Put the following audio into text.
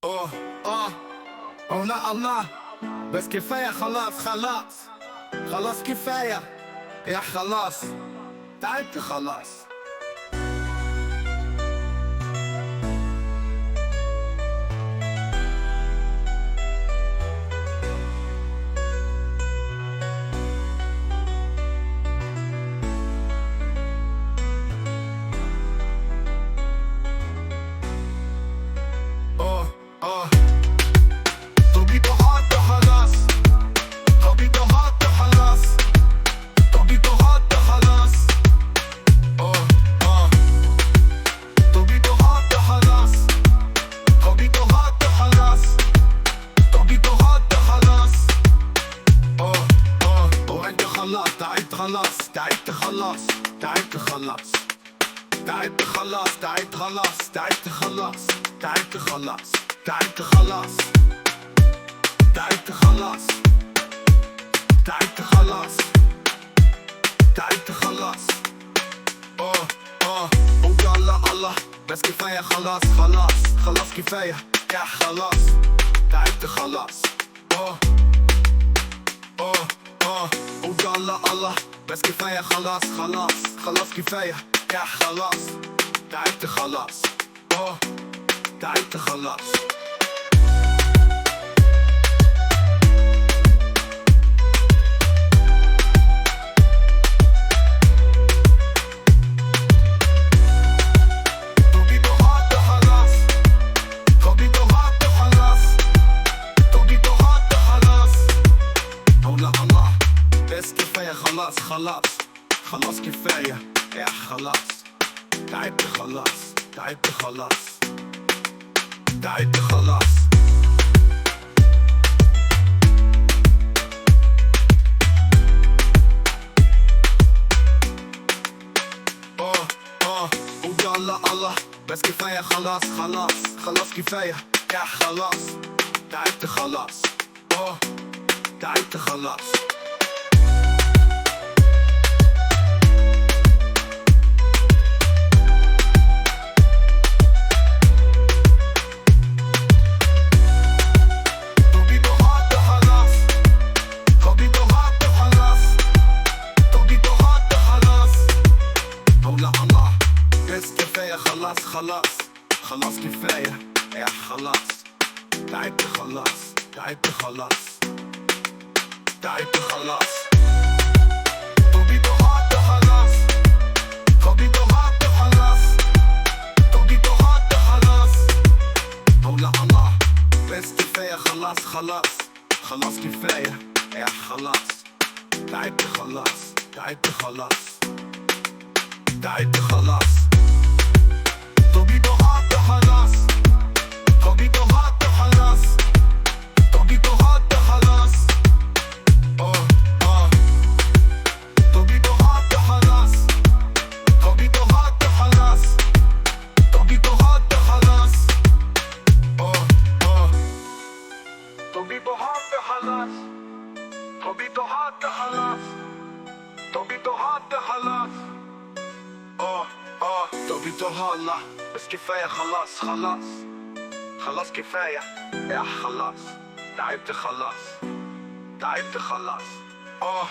اوه اه اوه لا الله، بس كفاية خلاص خلاص خلاص كفاية يا خلاص، تعبت خلاص. اوه اه طبي ضغط خلاص، طبي ضغط خلاص، طبي ضغط خلاص. اوه اه طبي ضغط خلاص، طبي ضغط خلاص، طبي ضغط خلاص. اوه اه وانت خلاص تعبت خلاص، تعبت خلاص، تعبت خلاص، تعبت خلاص، تعبت خلاص، تعبت خلاص، تعبت خلاص، تعبت خلاص، تعبت خلاص، تعبت خلاص، تعبت خلاص. اوه اه ويلا الله، بس كفاية خلاص خلاص خلاص كفاية يا خلاص، تعبت خلاص. اوه اوه اه ويلا الله، بس كفاية خلاص خلاص خلاص كفاية يا خلاص، تعبت خلاص. اوه تعبت خلاص. طبي ضغط خلاص، طبي ضغط خلاص، طبي ضغط خلاص. ولا الله، بس كفاية خلاص خلاص خلاص كفاية يا خلاص، تعبت خلاص، تعبت خلاص، تعبت خلاص. اوه اه ويلا الله، بس كفاية خلاص خلاص خلاص كفاية يا خلاص، تعبت خلاص. اوه تعبت خلاص. طبي ضغط خلاص، طبي ضغط خلاص، طبي ضغط خلاص. ولا الله، بس كفاية خلاص خلاص خلاص كفاية يا خلاص، تعبت خلاص، تعبت خلاص، تعبت خلاص. طبي ضغط خلاص، طبي ضغط خلاص، طبي ضغط خلاص. ولا الله، بس كفاية خلاص خلاص خلاص كفاية يا خلاص، تعبت خلاص، تعبت خلاص، تعبت خلاص. طبي ضغط خلاص، طبي ضغط خلاص، طبي ضغط خلاص. اوه اه طبي ضغط خلاص، طبي ضغط خلاص، طبي ضغط خلاص. اوه اه طبي ضغط خلاص، طبي ضغط خلاص، طبي ضغط خلاص. اوه اه طبي ضغط، بس كفاية خلاص خلاص خلاص كفاية يا خلاص، تعبت خلاص، تعبت خلاص. اوه